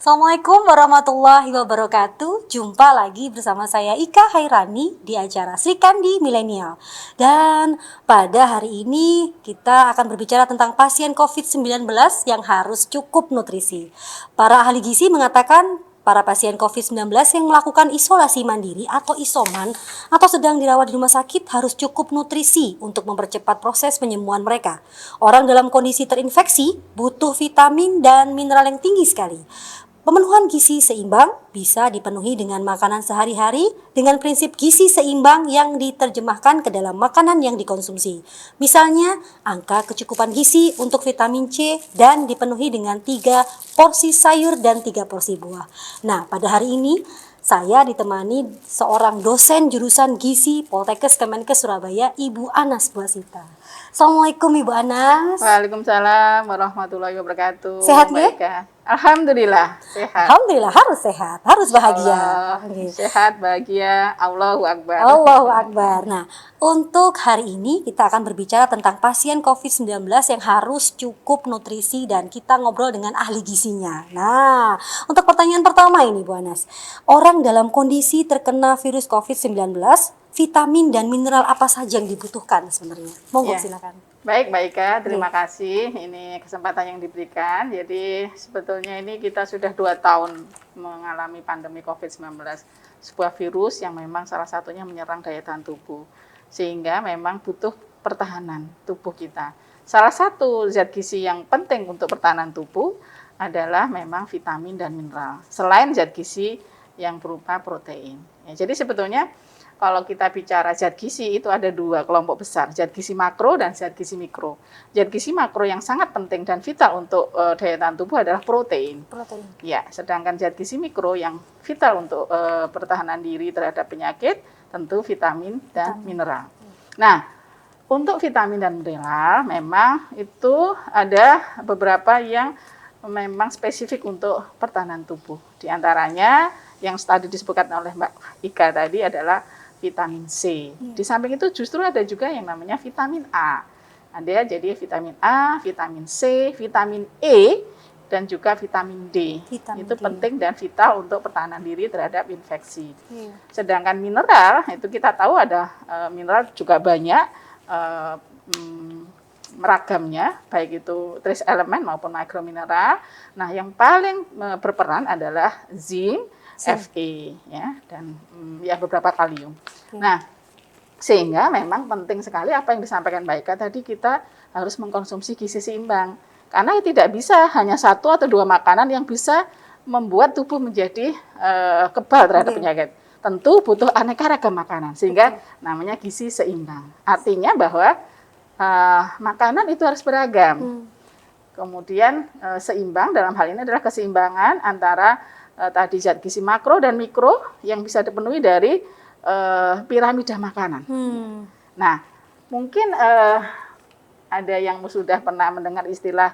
Assalamualaikum warahmatullahi wabarakatuh. Jumpa lagi bersama saya Ika Hairani di acara Sri Kandi Milenial. Dan pada hari ini kita akan berbicara tentang pasien COVID-19 yang harus cukup nutrisi. Para ahli gizi mengatakan para pasien COVID-19 yang melakukan isolasi mandiri atau isoman atau sedang dirawat di rumah sakit harus cukup nutrisi untuk mempercepat proses penyembuhan mereka. Orang dalam kondisi terinfeksi butuh vitamin dan mineral yang tinggi sekali. Pemenuhan gizi seimbang bisa dipenuhi dengan makanan sehari-hari dengan prinsip gizi seimbang yang diterjemahkan ke dalam makanan yang dikonsumsi. Misalnya, angka kecukupan gizi untuk vitamin C dan dipenuhi dengan 3 porsi sayur dan 3 porsi buah. Nah, pada hari ini saya ditemani seorang dosen jurusan gizi Poltekkes Kemenkes Surabaya, Ibu Anas Buasita. Assalamualaikum Ibu Anas. Waalaikumsalam warahmatullahi wabarakatuh. Sehat ya? Alhamdulillah sehat. Alhamdulillah, harus sehat, harus bahagia. Sehat, bahagia, Allahu Akbar. Allahu Akbar. Nah, untuk hari ini kita akan berbicara tentang pasien COVID-19 yang harus cukup nutrisi dan kita ngobrol dengan ahli gizinya. Nah, untuk pertanyaan pertama ini Bu Anas, orang dalam kondisi terkena virus COVID-19, vitamin dan mineral apa saja yang dibutuhkan sebenarnya? Monggo silakan. Baik, Mbak Ika, terima kasih ini kesempatan yang diberikan. Jadi sebetulnya ini kita sudah 2 tahun mengalami pandemi COVID-19. Sebuah virus yang memang salah satunya menyerang daya tahan tubuh. Sehingga memang butuh pertahanan tubuh kita. Salah satu zat gizi yang penting untuk pertahanan tubuh adalah memang vitamin dan mineral. Selain zat gizi yang berupa protein. Ya, jadi sebetulnya kalau kita bicara zat gizi itu ada 2 kelompok besar, zat gizi makro dan zat gizi mikro. Zat gizi makro yang sangat penting dan vital untuk daya tahan tubuh adalah protein. Ya, sedangkan zat gizi mikro yang vital untuk pertahanan diri terhadap penyakit tentu vitamin dan mineral. Nah, untuk vitamin dan mineral memang itu ada beberapa yang memang spesifik untuk pertahanan tubuh. Di antaranya yang tadi disebutkan oleh Mbak Ika tadi adalah vitamin C. Di samping itu justru ada juga yang namanya vitamin A. Ada jadi vitamin A, vitamin C, vitamin E, dan juga vitamin D. Itu penting dan vital untuk pertahanan diri terhadap infeksi. Sedangkan mineral, itu kita tahu ada mineral juga banyak meragamnya, baik itu trace elemen maupun mikromineral. Nah, yang paling berperan adalah zinc, Fe, ya, dan ya beberapa kalium. Nah, sehingga memang penting sekali apa yang disampaikan Mbak Ika tadi, kita harus mengkonsumsi gizi seimbang. Karena tidak bisa hanya 1 atau 2 makanan yang bisa membuat tubuh menjadi kebal terhadap penyakit. Tentu butuh aneka ragam makanan, sehingga namanya gizi seimbang. Artinya bahwa makanan itu harus beragam. Kemudian seimbang dalam hal ini adalah keseimbangan antara tadi zat gizi makro dan mikro yang bisa dipenuhi dari piramida makanan. Nah, mungkin ada yang sudah pernah mendengar istilah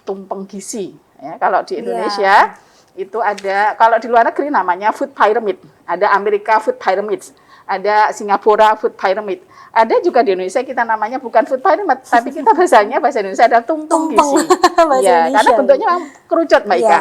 tumpeng gizi. Ya, kalau di Indonesia itu ada, kalau di luar negeri namanya food pyramid. Ada Amerika food pyramid, ada Singapura food pyramid. Ada juga di Indonesia kita namanya bukan food pyramid, tapi kita bahasa Indonesia ada tumpeng gizi. Ya, karena bentuknya kerucut, Mbak Ika.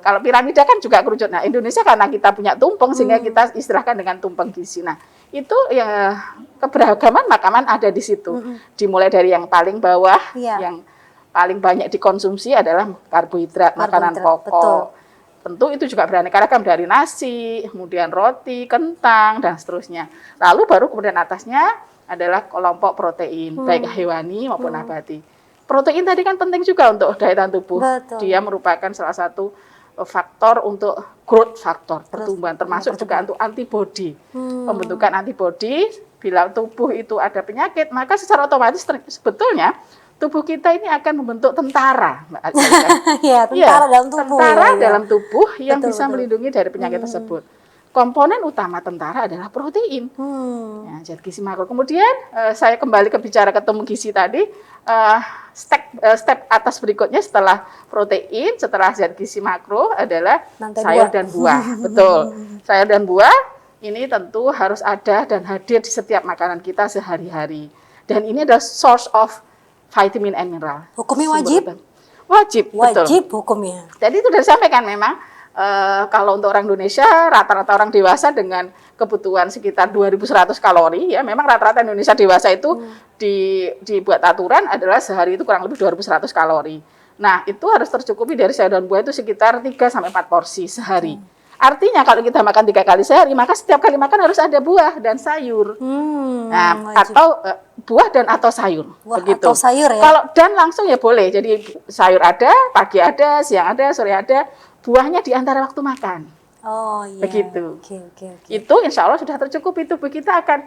Kalau piramida kan juga kerucut. Nah, Indonesia karena kita punya tumpeng sehingga kita istilahkan dengan tumpeng gizi. Nah, itu ya keberagaman makanan ada di situ. Dimulai dari yang paling bawah, yang paling banyak dikonsumsi adalah karbohidrat, makanan pokok. Tentu itu juga beraneka ragam dari nasi, kemudian roti, kentang, dan seterusnya. Lalu baru kemudian atasnya adalah kelompok protein, baik hewani maupun nabati. Protein tadi kan penting juga untuk daya tahan tubuh. Dia merupakan salah satu faktor untuk growth faktor, pertumbuhan, termasuk juga untuk antibodi. Pembentukan antibodi, bila tubuh itu ada penyakit, maka secara otomatis sebetulnya tubuh kita ini akan membentuk tentara, Mbak. Tentara dalam tubuh. Tentara dalam tubuh yang bisa melindungi dari penyakit tersebut. Komponen utama tentara adalah protein. Ya, zat gizi makro. Kemudian saya kembali ke bicara ketemu gizi tadi. Step atas berikutnya setelah protein, setelah zat gizi makro adalah sayur dan buah. Betul. Sayur dan buah ini tentu harus ada dan hadir di setiap makanan kita sehari-hari. Dan ini adalah source of vitamin and mineral. Hukumnya wajib? Wajib, betul. Wajib hukumnya. Jadi itu sudah disampaikan memang Kalau untuk orang Indonesia, rata-rata orang dewasa dengan kebutuhan sekitar 2.100 kalori, ya memang rata-rata Indonesia dewasa itu dibuat aturan adalah sehari itu kurang lebih 2.100 kalori. Nah, itu harus tercukupi dari sayur dan buah itu sekitar 3-4 porsi sehari. Artinya kalau kita makan 3 kali sehari, maka setiap kali makan harus ada buah dan sayur. Nah, atau buah dan atau sayur. Buah begitu. atau sayur ya? Kalau dan langsung ya boleh. Jadi sayur ada, pagi ada, siang ada, sore ada. Buahnya di antara waktu makan. Oh iya. Begitu. Oke. Itu insya Allah sudah tercukupi. Tubuh kita akan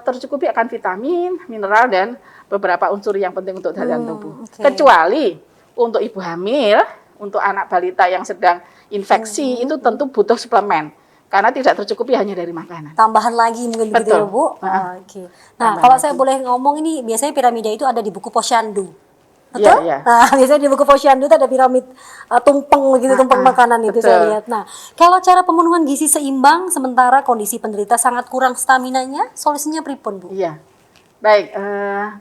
tercukupi akan vitamin, mineral, dan beberapa unsur yang penting untuk dalam tubuh. Kecuali untuk ibu hamil, untuk anak balita yang sedang infeksi, itu tentu butuh suplemen. Karena tidak tercukupi hanya dari makanan. Tambahan lagi mungkin begitu ya, Bu? Oke. Nah, kalau saya boleh ngomong ini, biasanya piramida itu ada di buku Posyandu. Betul? Iya. Nah, biasanya di buku Posyandu itu ada piramid tumpeng begitu, tumpeng makanan itu saya lihat. Nah, kalau cara pemenuhan gizi seimbang sementara kondisi penderita sangat kurang staminanya, solusinya pripun, Bu? Iya. Baik,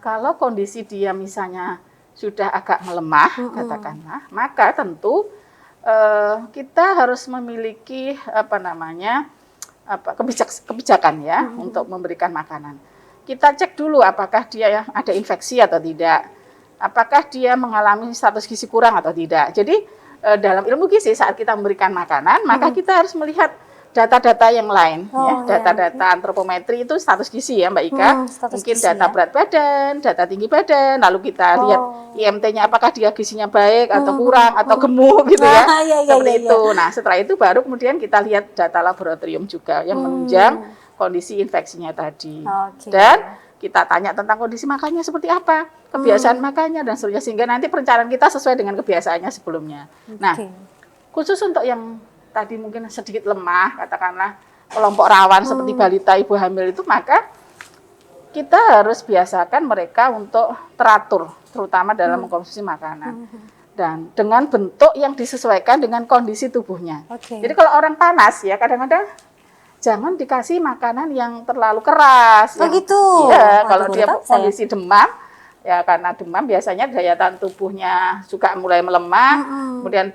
kalau kondisi dia misalnya sudah agak melemah, katakanlah, maka tentu kita harus memiliki kebijakan ya untuk memberikan makanan. Kita cek dulu apakah dia ada infeksi atau tidak, apakah dia mengalami status gizi kurang atau tidak. Jadi dalam ilmu gizi saat kita memberikan makanan, maka kita harus melihat data-data yang lain, data-data antropometri itu status gizi ya Mbak Ika, mungkin data berat badan, data tinggi badan, lalu kita lihat IMT-nya apakah dia gizinya baik atau kurang atau gemuk gitu ya, seperti itu. Nah setelah itu baru kemudian kita lihat data laboratorium juga yang menunjang kondisi infeksinya tadi, dan kita tanya tentang kondisi makannya seperti apa, kebiasaan makannya dan seterusnya, sehingga nanti perencanaan kita sesuai dengan kebiasaannya sebelumnya. Nah khusus untuk yang tadi mungkin sedikit lemah, katakanlah kelompok rawan seperti balita, ibu hamil itu, maka kita harus biasakan mereka untuk teratur, terutama dalam mengkonsumsi makanan. Dan dengan bentuk yang disesuaikan dengan kondisi tubuhnya. Jadi kalau orang panas ya, kadang-kadang jangan dikasih makanan yang terlalu keras. Gitu? Iya, kalau dia kondisi demam, ya karena demam biasanya daya tahan tubuhnya juga mulai melemah, kemudian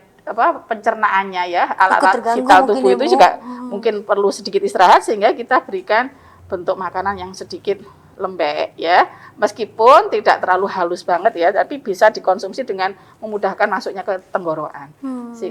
pencernaannya ya, alat vital tubuh itu juga mungkin perlu sedikit istirahat, sehingga kita berikan bentuk makanan yang sedikit lembek ya, meskipun tidak terlalu halus banget ya, tapi bisa dikonsumsi dengan memudahkan masuknya ke tenggorokan.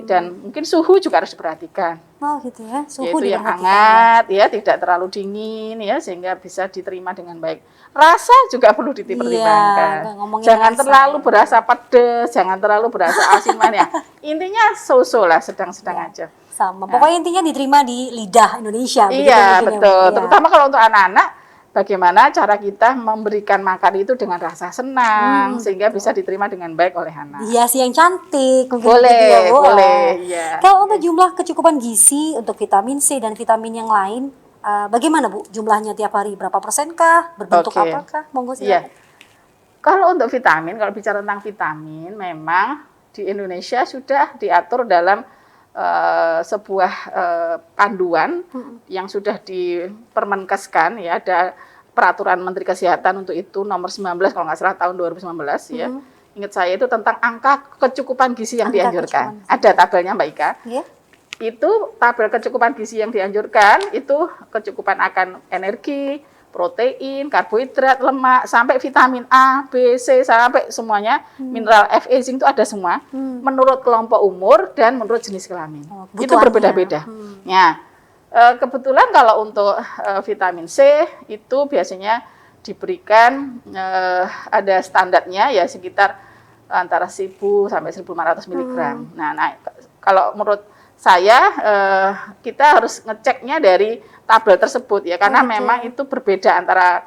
Dan mungkin suhu juga harus diperhatikan. Oh gitu ya, suhu yaitu yang hangat ya, tidak terlalu dingin ya, sehingga bisa diterima dengan baik. Rasa juga perlu dipertimbangkan. Jangan terlalu berasa pedas, jangan terlalu berasa asin manis ya. Intinya so-so lah, sedang-sedang aja. Sama. Pokoknya intinya diterima di lidah Indonesia. Iya, betul. Ya. Terutama kalau untuk anak-anak, bagaimana cara kita memberikan makan itu dengan rasa senang, sehingga bisa diterima dengan baik oleh anak. Hiasi yang cantik. Boleh, boleh. Ya. Kalau untuk jumlah kecukupan gizi untuk vitamin C dan vitamin yang lain, bagaimana Bu jumlahnya tiap hari? Berapa persenkah? Berbentuk apakah? Monggo silakan. Kalau untuk vitamin, kalau bicara tentang vitamin, memang di Indonesia sudah diatur dalam sebuah panduan yang sudah dipermenkeskan ya, ada peraturan Menteri Kesehatan untuk itu nomor 19 kalau nggak salah tahun 2019 ya. Ingat saya itu tentang angka kecukupan gizi yang dianjurkan. Ada tabelnya Mbak Ika. Itu tabel kecukupan gizi yang dianjurkan itu kecukupan akan energi, protein, karbohidrat, lemak, sampai vitamin A, B, C, sampai semuanya, mineral F, E, zinc itu ada semua, menurut kelompok umur dan menurut jenis kelamin. Itu berbeda-beda. Ya, kebetulan kalau untuk vitamin C itu biasanya diberikan ada standarnya ya sekitar antara 1000 sampai 1500 mg. Nah, kalau menurut saya kita harus ngeceknya dari tabel tersebut ya, karena memang itu berbeda antara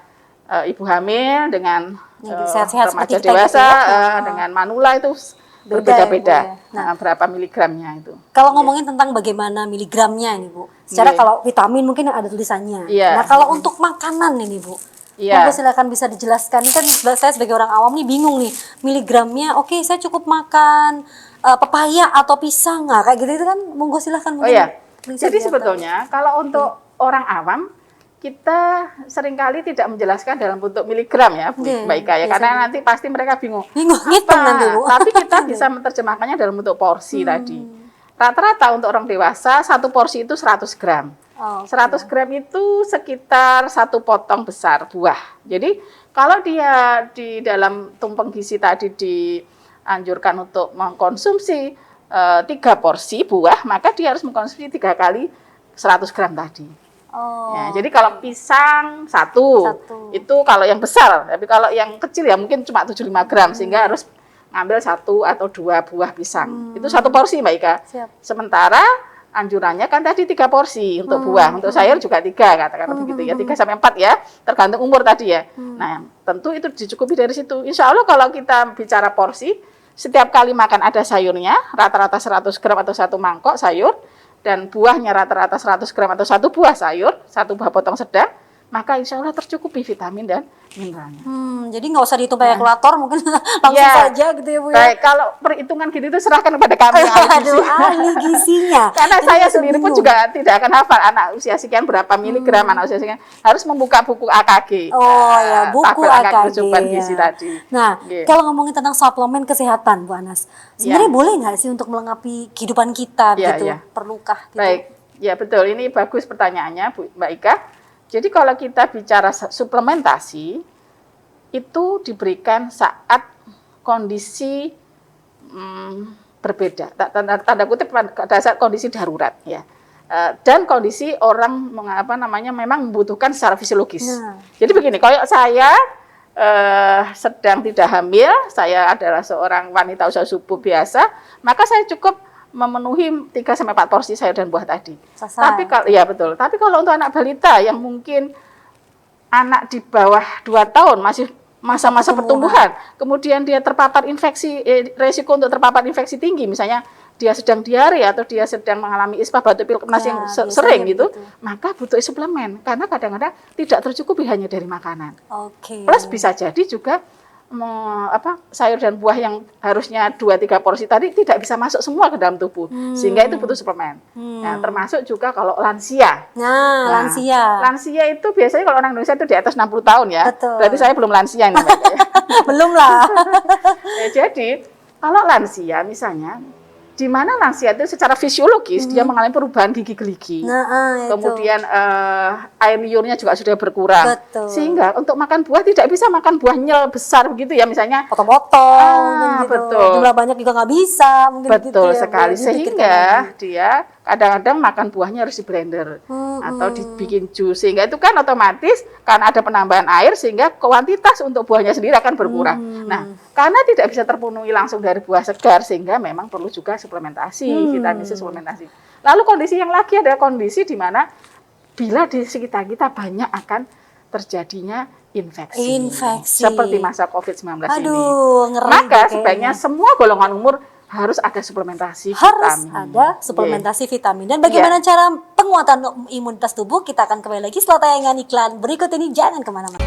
ibu hamil dengan remaja dewasa dengan manula itu berbeda-beda. Nah, berapa miligramnya itu. Kalau ngomongin tentang bagaimana miligramnya ini Bu, secara kalau vitamin mungkin ada tulisannya. Nah kalau untuk makanan ini Bu, monggo silakan bisa dijelaskan. Ini kan saya sebagai orang awam nih bingung nih, miligramnya oke, saya cukup makan pepaya atau pisang nggak kayak gitu itu kan, monggo silakan. Jadi sebetulnya kalau untuk orang awam kita seringkali tidak menjelaskan dalam bentuk miligram ya Mbak Ika ya, karena nanti pasti mereka bingung ngitung nanti Bu. Tapi kita bisa menerjemahkannya dalam bentuk porsi tadi. rata-rata untuk orang dewasa satu porsi itu 100 gram. Oh, 100 gram itu sekitar satu potong besar buah. Jadi kalau dia di dalam tumpeng gizi tadi dianjurkan untuk mengkonsumsi 3 porsi buah, maka dia harus mengkonsumsi 3 kali 100 gram tadi. Oh. Ya, jadi kalau pisang satu, itu kalau yang besar, tapi kalau yang kecil ya mungkin cuma 75 gram, sehingga harus ngambil 1 atau 2 buah pisang. Itu 1 porsi Mbak Ika. Siap. Sementara anjurannya kan tadi 3 porsi untuk buah, untuk sayur juga 3 katakan begitu ya, 3 sampai 4 ya, tergantung umur tadi ya. Nah, tentu itu dicukupi dari situ. Insya Allah kalau kita bicara porsi, setiap kali makan ada sayurnya, rata-rata 100 gram atau 1 mangkok sayur, dan buahnya rata-rata 100 gram atau 1 buah sayur, 1 buah potong sedang, maka insya Allah tercukupi vitamin dan mineralnya. Jadi nggak usah dihitung pakai kalkulator, mungkin langsung Ya. saja gitu ya Bu ya. Baik, kalau perhitungan gitu itu serahkan kepada kami yang ahli gizi. Aduh, ahli gizinya. Karena Jadi saya bisa sendiri pun bingung. juga tidak akan hafal anak usia sekian berapa miligram, anak usia sekian, harus membuka buku AKG. Oh ya, buku tabel angka AKG. kecukupan gizi Ya. tadi. Nah, Iya. kalau ngomongin tentang suplemen kesehatan, Bu Anas, sebenarnya Iya. boleh nggak sih untuk melengkapi kehidupan kita Iya, gitu? iya. Perlukah? Gitu? Baik, ya betul. Ini bagus pertanyaannya, Mbak Ika. Jadi kalau kita bicara suplementasi, itu diberikan saat kondisi berbeda. Tanda kutip pada saat kondisi darurat, ya. Dan kondisi orang memang membutuhkan secara fisiologis. Nah. Jadi begini, kalau saya sedang tidak hamil, saya adalah seorang wanita usia subur biasa, maka saya cukup memenuhi 3 sampai 4 porsi sayur dan buah tadi. Selesai. Tapi kalau ya betul. Tapi kalau untuk anak balita yang mungkin anak di bawah 2 tahun masih masa-masa pertumbuhan, kemudian dia terpapar infeksi, resiko untuk terpapar infeksi tinggi, misalnya dia sedang diare atau dia sedang mengalami ispa batuk pilek panas yang biasanya sering gitu, begitu. maka butuh suplemen karena kadang-kadang tidak tercukupi hanya dari makanan. Oke. Plus bisa jadi juga sayur dan buah yang harusnya 2-3 porsi tadi tidak bisa masuk semua ke dalam tubuh, sehingga itu butuh suplemen. Nah, termasuk juga kalau lansia. Nah, lansia. Lansia itu biasanya kalau orang Indonesia itu di atas 60 tahun ya. Betul. Berarti saya belum lansia ini Mbak ya. Belum lah. Jadi kalau lansia misalnya, di mana lansia itu secara fisiologis dia mengalami perubahan gigi geligi. Nah, itu. Kemudian air liurnya juga sudah berkurang. Betul. Sehingga untuk makan buah tidak bisa makan buah nyel besar begitu ya, misalnya potong-potong mungkin gitu. betul. Jumlah banyak juga nggak bisa mungkin betul gitu ya, Bu. sekali. Dipikirkan Sehingga lagi. dia kadang-kadang makan buahnya harus di blender atau dibikin jus, sehingga itu kan otomatis karena ada penambahan air sehingga kuantitas untuk buahnya sendiri akan berkurang. Nah, karena tidak bisa terpenuhi langsung dari buah segar, sehingga memang perlu juga suplementasi, vitamin C suplementasi. Lalu kondisi yang lagi ada kondisi di mana bila di sekitar kita banyak akan terjadinya infeksi. Seperti masa COVID-19 ini. Aduh, ngeri Maka deh sebaiknya kayaknya. semua golongan umur harus ada suplementasi Harus vitamin. ada suplementasi vitamin. Dan bagaimana cara penguatan imunitas tubuh? Kita akan kembali lagi setelah tayangan iklan berikut ini. Jangan kemana-mana.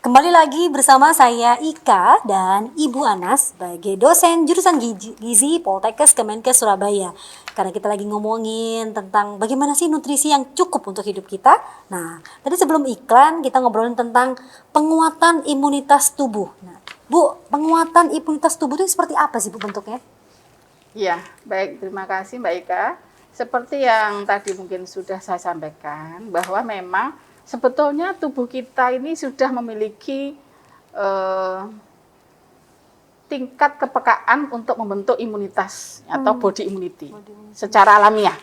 Kembali lagi bersama saya Ika dan Ibu Anas sebagai dosen jurusan gizi Poltekkes Kemenkes Surabaya. Karena kita lagi ngomongin tentang bagaimana sih nutrisi yang cukup untuk hidup kita. Nah, tadi sebelum iklan kita ngobrolin tentang penguatan imunitas tubuh. Nah, Bu, penguatan imunitas tubuh itu seperti apa sih Bu bentuknya? Iya, baik, terima kasih Mbak Ika. Seperti yang tadi mungkin sudah saya sampaikan, bahwa memang sebetulnya tubuh kita ini sudah memiliki tingkat kepekaan untuk membentuk imunitas atau body immunity secara alamiah.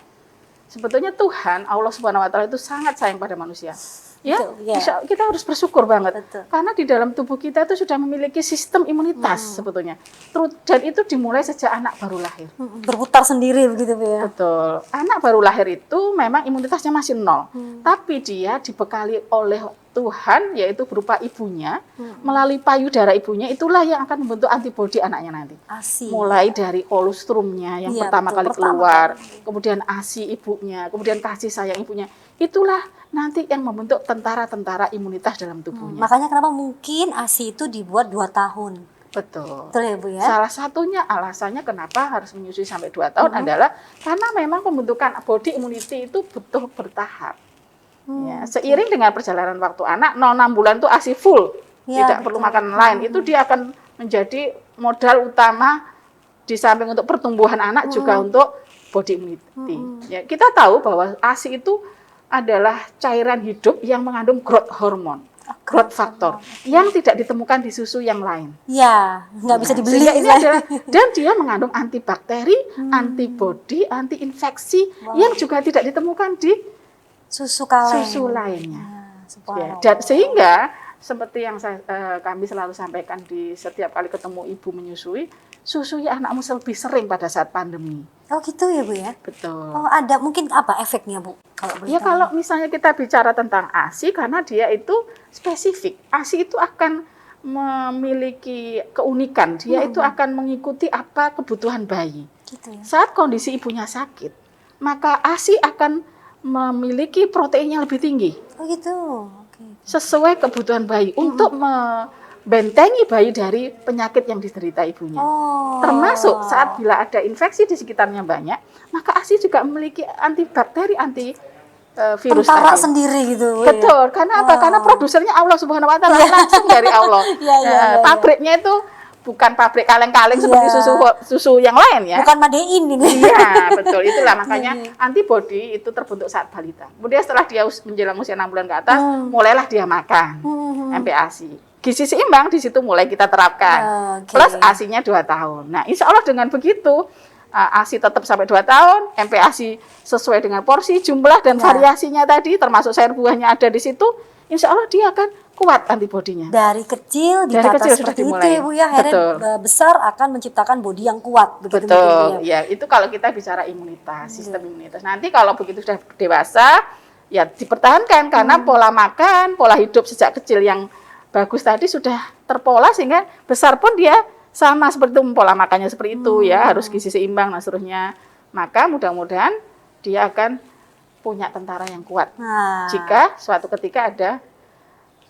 Sebetulnya Tuhan, Allah Subhanahu wa Ta'ala itu sangat sayang pada manusia. Ya, Betul, ya. kita harus bersyukur banget. Betul. Karena di dalam tubuh kita itu sudah memiliki sistem imunitas sebetulnya. Dan itu dimulai sejak anak baru lahir. Berputar sendiri begitu Bu ya. Betul. Anak baru lahir itu memang imunitasnya masih 0. Tapi dia dibekali oleh sentuhan yaitu berupa ibunya, melalui payudara ibunya itulah yang akan membentuk antibodi anaknya nanti. ASI. Mulai dari kolostrumnya yang Iya, pertama betul, kali pertama keluar, kali. kemudian ASI ibunya, kemudian kasih sayang ibunya. Itulah nanti yang membentuk tentara-tentara imunitas dalam tubuhnya. Makanya kenapa mungkin ASI itu dibuat 2 tahun. Betul. Betul ya Bu ya? Salah satunya alasannya kenapa harus menyusui sampai 2 tahun adalah karena memang pembentukan body immunity itu butuh bertahap. Ya, seiring dengan perjalanan waktu anak, 6 bulan itu ASI full, Ya, tidak perlu makanan lain. Itu dia akan menjadi modal utama di samping untuk pertumbuhan anak juga untuk body immunity. Ya, kita tahu bahwa ASI itu adalah cairan hidup yang mengandung growth hormone, growth factor, yang tidak ditemukan di susu yang lain. Ya, nggak bisa Ya, dibeli. sehingga ini adalah, dan dia mengandung antibakteri, antibodi, anti-infeksi yang juga tidak ditemukan di Susu kaleng. susu lainnya. Nah, Ya, subhanallah. dan sehingga seperti yang kami selalu sampaikan di setiap kali ketemu ibu menyusui, susui anakmu lebih sering pada saat pandemi. Oh gitu ya Bu ya? Betul. Oh ada mungkin apa efeknya Bu? Kalau boleh Ya tahu? kalau misalnya kita bicara tentang ASI, karena dia itu spesifik. ASI itu akan memiliki keunikan, dia itu akan mengikuti apa kebutuhan bayi. Gitu ya? Saat kondisi ibunya sakit, maka ASI akan memiliki proteinnya lebih tinggi Oh gitu. Oke. sesuai kebutuhan bayi untuk membentengi bayi dari penyakit yang diderita ibunya. Oh. Termasuk saat bila ada infeksi di sekitarnya banyak, maka ASI juga memiliki antibakteri, anti virus tentara tadi. sendiri gitu. Betul. Karena apa? Karena produsernya Allah Subhanahu wa taala, langsung dari Allah. Iya. Pabriknya itu bukan pabrik kaleng-kaleng seperti susu yang lain ya. Bukan madein ini. Iya, betul. Itulah makanya antibodi itu terbentuk saat balita. Kemudian setelah dia menjelang usia 6 bulan ke atas, mulailah dia makan MPASI. Gizi seimbang di situ mulai kita terapkan. Oke. Plus ASI-nya 2 tahun. Nah, insya Allah dengan begitu, ASI tetap sampai 2 tahun, MPASI sesuai dengan porsi, jumlah, dan variasinya tadi, termasuk sayur buahnya ada di situ, insya Allah dia akan kuat antibodinya. Dari kecil Dari ditata kecil sudah seperti itu dimulai. ya Bu ya, akhirnya besar akan menciptakan bodi yang kuat begitu mungkin, Bu, Betul, ya. ya itu kalau kita bicara imunitas, sistem imunitas. Nanti kalau begitu sudah dewasa, ya dipertahankan karena pola makan, pola hidup sejak kecil yang bagus tadi sudah terpola sehingga besar pun dia sama seperti itu, pola makannya seperti itu ya, harus gizi seimbang dan seterusnya. Maka mudah-mudahan dia akan punya tentara yang kuat. Nah, Jika suatu ketika ada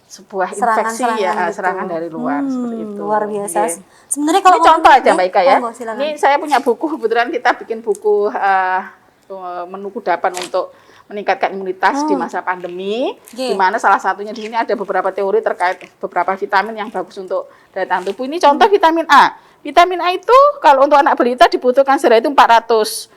sebuah infeksi serangan-serangan gitu. serangan dari luar seperti itu. Luar biasa. Oke. Sebenarnya kalau Ini contoh aja Mbak Ika ya. monggo, silakan. Ini saya punya buku, kebetulan kita bikin buku menu kudapan untuk meningkatkan imunitas di masa pandemi, Oke. di mana salah satunya di sini ada beberapa teori terkait beberapa vitamin yang bagus untuk daya tahan tubuh. Ini contoh vitamin A. Vitamin A itu kalau untuk anak balita dibutuhkan sehari itu 400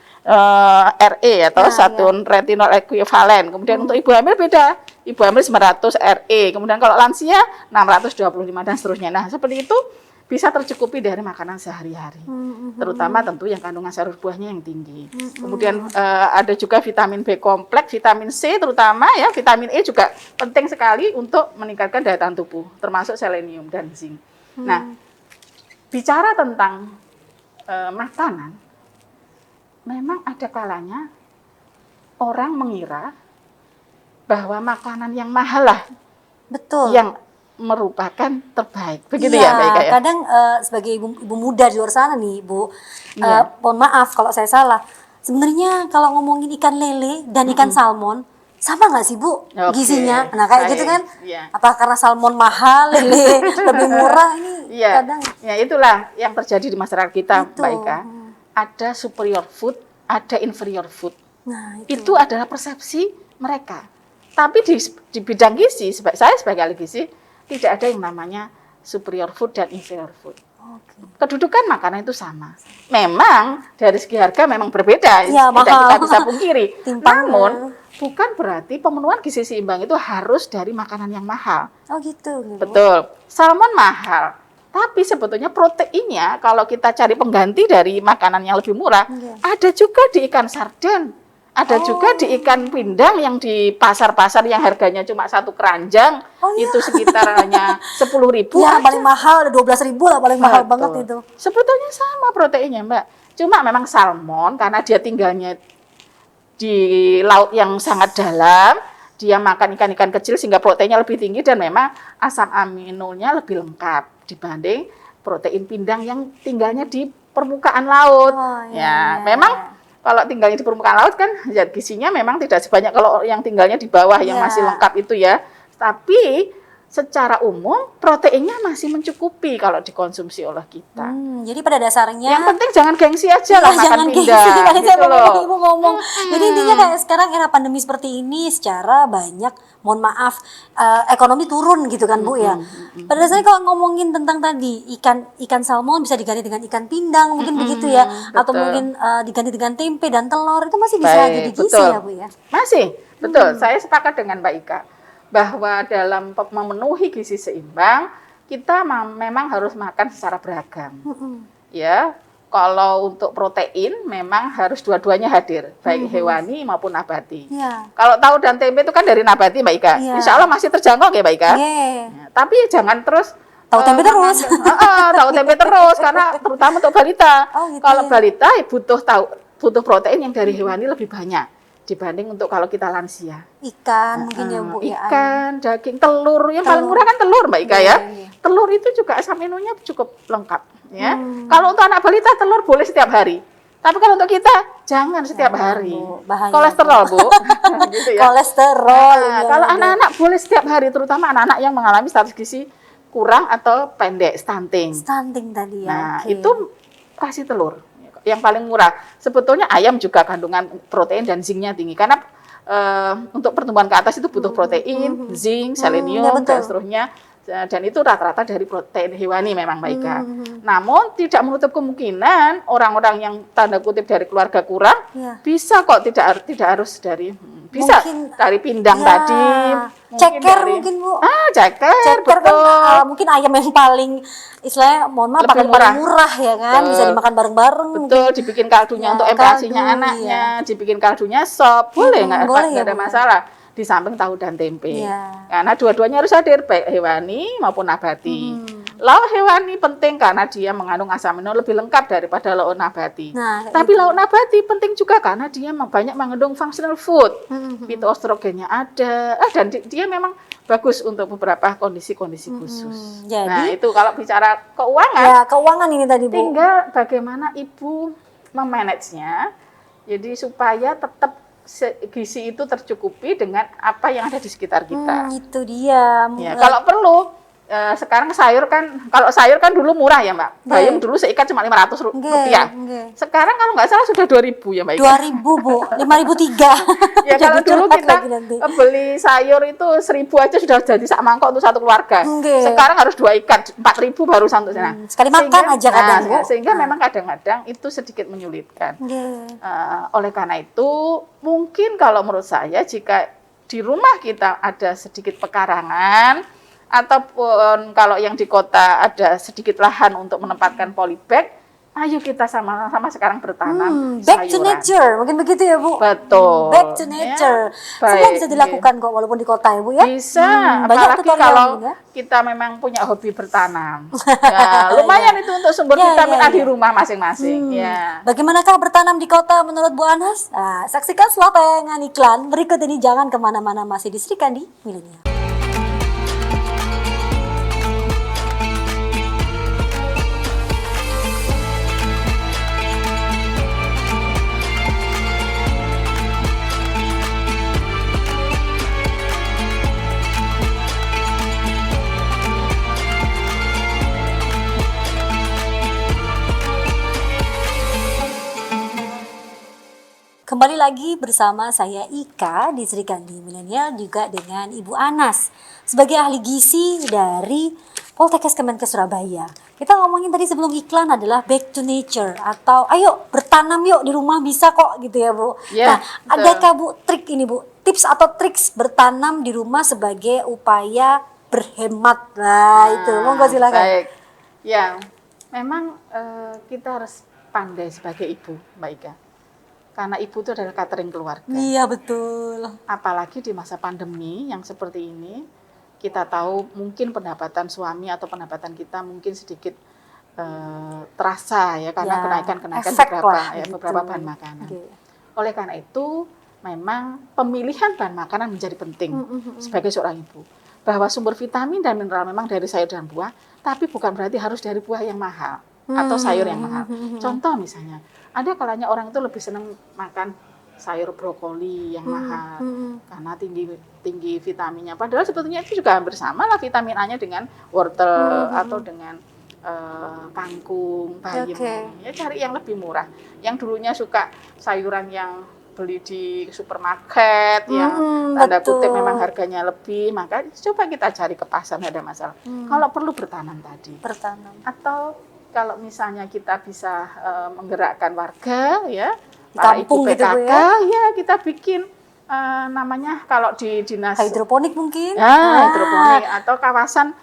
RE atau satuan retinol ekuivalen. Kemudian untuk ibu hamil beda. Ibu hamil 900 RE. Kemudian kalau lansia 625 dan seterusnya. Nah, seperti itu bisa tercukupi dari makanan sehari-hari. Terutama tentu yang kandungan sayur buahnya yang tinggi. Kemudian ada juga vitamin B kompleks, vitamin C terutama ya, vitamin E juga penting sekali untuk meningkatkan daya tahan tubuh, termasuk selenium dan zinc. Nah, bicara tentang makanan, memang ada kalanya orang mengira bahwa makanan yang mahal lah betul. yang merupakan terbaik. Begitu Iya, ya Mbak Ika ya? kadang sebagai ibu muda di luar sana nih, Bu, mohon maaf kalau saya salah. Sebenarnya kalau ngomongin ikan lele dan ikan salmon, sama nggak sih Bu Oke, gizinya? Nah kayak baik, gitu kan? iya. Apa karena salmon mahal, lele lebih murah ini? Iya, Kadang ya itulah yang terjadi di masyarakat kita, Itu. Mbak Ika. Ada superior food, ada inferior food. nah Itu adalah persepsi mereka. Tapi di bidang gizi, saya sebagai ahli gizi, tidak ada yang namanya superior food dan inferior food. Kedudukan makanan itu sama. Memang dari segi harga memang berbeda, Iya, tidak mahal. kita bisa pungkiri. Timpangnya. Namun bukan berarti pemenuhan gizi seimbang itu harus dari makanan yang mahal. oh gitu. Betul. Salmon mahal. Tapi sebetulnya proteinnya kalau kita cari pengganti dari makanan yang lebih murah, ada juga di ikan sarden. Ada juga di ikan pindang yang di pasar-pasar yang harganya cuma 1 keranjang, itu sekitar hanya 10.000. Ya paling mahal ada 12.000 lah, paling mahal banget itu. Sebetulnya sama proteinnya Mbak. Cuma memang salmon karena dia tinggalnya di laut yang sangat dalam, dia makan ikan-ikan kecil sehingga proteinnya lebih tinggi dan memang asam aminonya lebih lengkap dibanding protein pindang yang tinggalnya di permukaan laut. Oh, Ya, iya. memang kalau tinggalnya di permukaan laut kan zat gizinya memang tidak sebanyak kalau yang tinggalnya di bawah yang Iya. masih lengkap itu ya. Tapi secara umum proteinnya masih mencukupi kalau dikonsumsi oleh kita. Jadi pada dasarnya Yang penting jangan gengsi aja lah makan jangan gengsi, pindang. tadi Gitu saya loh. ibu ngomong. Jadi intinya kayak sekarang era pandemi seperti ini secara banyak, mohon maaf, ekonomi turun gitu kan Bu ya. Pada dasarnya kalau ngomongin tentang tadi ikan salmon bisa diganti dengan ikan pindang mungkin begitu ya, atau betul. mungkin diganti dengan tempe dan telur itu masih bisa Baik, jadi gizi betul. ya Bu ya. Masih, betul. Saya sepakat dengan Mbak Ika bahwa dalam memenuhi gizi seimbang kita memang harus makan secara beragam. Ya, kalau untuk protein memang harus dua-duanya hadir, baik hewani maupun nabati. Iya. Kalau tahu dan tempe itu kan dari nabati, Mbak Ika. Iya. Insya Allah masih terjangkau ya, Mbak Ika. Iya. Ya, tapi jangan terus Tahu tempe terus. tahu tempe terus karena terutama untuk balita. Oh, gitu Kalau ya. balita butuh protein yang dari hewani lebih banyak dibanding untuk kalau kita lansia. Ikan mungkin ya Bu ya. Ikan, daging, telur, yang paling murah kan telur, Mbak Ika ya. Iya. Telur itu juga asam aminonya cukup lengkap ya. Kalau untuk anak balita telur boleh setiap hari. Tapi kalau untuk kita jangan setiap hari. Bu. Bahaya, Kolesterol, Bu. Gitu ya. Kolesterol. Nah, ini kalau yang ada. anak-anak boleh setiap hari, terutama anak-anak yang mengalami status gizi kurang atau pendek, stunting. Stunting tadi ya. Nah, oke. itu kasih telur. Yang paling murah. Sebetulnya ayam juga kandungan protein dan zincnya tinggi karena untuk pertumbuhan ke atas itu butuh protein, zinc, selenium, ya betul. dan seterusnya. Dan itu rata-rata dari protein hewani memang Mbak Ika. Namun tidak menutup kemungkinan orang-orang yang tanda kutip dari keluarga kurang Iya. bisa kok tidak harus dari bisa Mungkin- dari pindang Ya, tadi. ceker mungkin, Bu. Ceker, Ceker kan betul. mungkin ayam yang paling istilahnya mohon maaf Lebih paling murah ya kan, bisa Betul. dimakan bareng-bareng. Betul, dibikin kaldunya Ya, untuk empasinya kaldu, anaknya, dibikin kaldunya sop, boleh boleh ya, ada Bu. masalah. Di samping tahu dan tempe. Iya. Karena dua-duanya harus hadir, baik hewani maupun nabati. Lauk hewani penting karena dia mengandung asam amino lebih lengkap daripada lauk nabati. Nah, Tapi lauk nabati penting juga karena dia banyak mengandung functional food. Fitoestrogennya ada, dan dia memang bagus untuk beberapa kondisi-kondisi khusus. Jadi- Nah, itu kalau bicara keuangan, Ya, keuangan ini tadi, Bu. tinggal bagaimana ibu memanagenya, jadi supaya tetap gizi itu tercukupi dengan apa yang ada di sekitar kita. Itu dia. Ya, kalau perlu sekarang kalau sayur kan dulu murah ya Mbak. Bayam dulu seikat cuma 500 rupiah. Nggih. Sekarang kalau nggak salah sudah 2.000 ya Mbak Ika. 2.000, Bu. 5.003. Ya kalau Jadi dulu curhat kita lagi nanti. beli sayur itu 1.000 aja sudah jadi sak mangkok untuk satu keluarga. Nggih. Sekarang harus 2 ikat, 4.000 baru satu. Nah, sekali makan aja kadang, Bu. Sehingga memang kadang-kadang itu sedikit menyulitkan. Nggih. Oleh karena itu, mungkin kalau menurut saya jika di rumah kita ada sedikit pekarangan, ataupun kalau yang di kota ada sedikit lahan untuk menempatkan polybag, ayo kita sama-sama sekarang bertanam Back to sayuran. nature, mungkin begitu ya Bu. Betul. Back to nature. Ya, Semua baik, bisa dilakukan kok walaupun di kota ya Bu ya. Bisa, banyak apalagi tutorial kalau ya. kita memang punya hobi bertanam. Ya, lumayan itu untuk sumber Ya, vitamin ya, A di ya. rumah masing-masing. Ya. Bagaimanakah bertanam di kota menurut Bu Anas? Nah, saksikan setelah tayangan iklan berikut ini, jangan kemana-mana, masih di Sri Kandi Milenial. Kembali lagi bersama saya Ika di Sri Kandi Milenial, juga dengan Ibu Anas sebagai ahli gizi dari Poltekkes Kemenkes Surabaya. Kita ngomongin tadi sebelum iklan adalah back to nature, atau ayo bertanam yuk di rumah, bisa kok gitu ya Bu. Ya, Nah, betul. adakah Bu trik ini Bu, tips atau triks bertanam di rumah sebagai upaya berhemat? Nah, itu monggo silakan. Baik. Ya, memang kita harus pandai sebagai ibu, Mbak Ika. Karena ibu itu adalah catering keluarga. Iya betul. Apalagi di masa pandemi yang seperti ini, kita tahu mungkin pendapatan suami atau pendapatan kita mungkin sedikit terasa ya karena Ya, kenaikan efek lah beberapa gitu. bahan makanan. Oke. Oleh karena itu, memang pemilihan bahan makanan menjadi penting sebagai seorang ibu. Bahwa sumber vitamin dan mineral memang dari sayur dan buah, tapi bukan berarti harus dari buah yang mahal atau sayur yang mahal. Contoh misalnya, ada kalanya orang itu lebih senang makan sayur brokoli yang mahal karena tinggi vitaminnya. Padahal sebetulnya itu juga hampir sama lah vitamin A-nya dengan wortel atau dengan kangkung, bayam. Ya cari yang lebih murah. Yang dulunya suka sayuran yang beli di supermarket yang tanda kutip memang harganya lebih, maka coba kita cari ke pasar, nggak ada masalah. Kalau perlu bertanam tadi. Atau kalau misalnya kita bisa menggerakkan warga ya, para ibu PKK gitu, ya kita bikin namanya kalau di dinas hidroponik mungkin. Hidroponik atau kawasan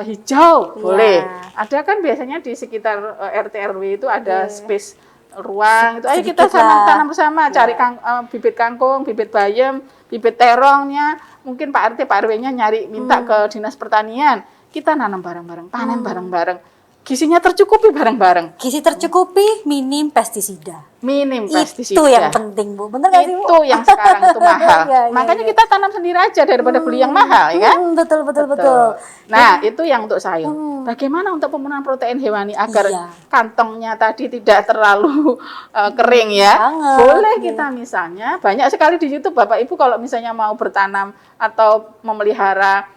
hijau boleh. Ada kan biasanya di sekitar RT RW itu ada space ruang itu. Ayo kita tanam bersama, cari bibit kangkung, bibit bayam, bibit terongnya. Mungkin Pak RT Pak RW-nya nyari minta ke Dinas Pertanian. Kita nanam bareng-bareng, panen bareng-bareng. Gizinya tercukupi bareng-bareng. Gizi tercukupi, minim pestisida. Minim pestisida. Itu yang penting, Bu. Benar nggak sih, Bu? Itu yang sekarang itu mahal. Makanya kita tanam sendiri aja daripada beli yang mahal, ya kan? Betul. Nah, itu yang untuk sayur. Bagaimana untuk pemenuhan protein hewani agar kantongnya tadi tidak terlalu kering ya? Boleh kita misalnya, banyak sekali di YouTube Bapak Ibu kalau misalnya mau bertanam atau memelihara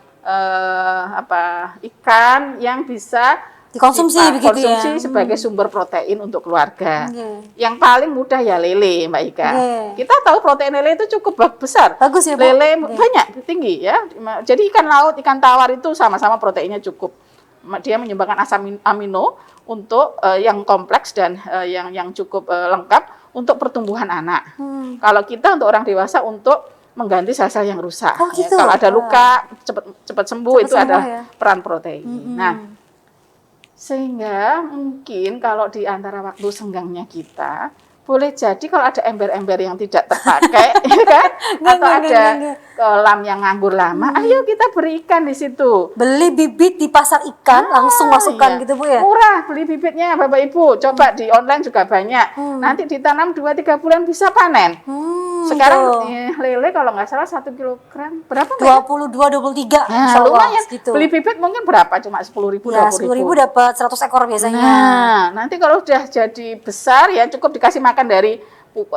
ikan yang bisa dikonsumsi begitu ya. Sebagai sumber protein untuk keluarga. Yang paling mudah ya lele, Mbak Ika. Kita tahu protein lele itu cukup besar. Bagus ya, Bu. Lele banyak, tinggi ya. Jadi ikan laut, ikan tawar itu sama-sama proteinnya cukup. Dia menyumbangkan asam amino untuk yang kompleks dan yang cukup lengkap untuk pertumbuhan anak. Kalau kita untuk orang dewasa untuk mengganti sel-sel yang rusak. Gitu. Kalau ada luka cepat sembuh itu adalah peran protein. Nah, sehingga mungkin kalau di antara waktu senggangnya kita, boleh jadi kalau ada ember-ember yang tidak terpakai, ya kan? Atau ada kolam yang nganggur lama, ayo kita beri ikan di situ. Beli bibit di pasar ikan, langsung masukkan gitu, Bu ya? Murah beli bibitnya Bapak Ibu, coba di online juga banyak. Nanti ditanam 2-3 bulan bisa panen. Sekarang lele kalau nggak salah 1 kilogram berapa? 22-23. Nah, lumayan. Gitu. Beli bibit mungkin berapa? Cuma 10.000, 20.000. 10.000 dapat 100 ekor biasanya. Nah, nanti kalau sudah jadi besar ya cukup dikasih makan dari